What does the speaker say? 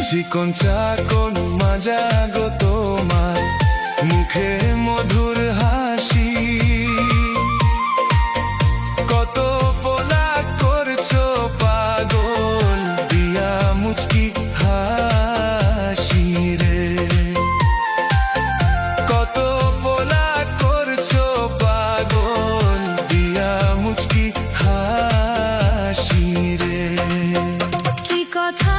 চিকন চাকন মাজা গো তোমার মুখে মধুর হাসি, কত পোলা করছো পাগল দিয়া মুচকি হাসি রে, কত পোলা করছো পাগল দিয়া মুচকি হাসি রে। কি কথা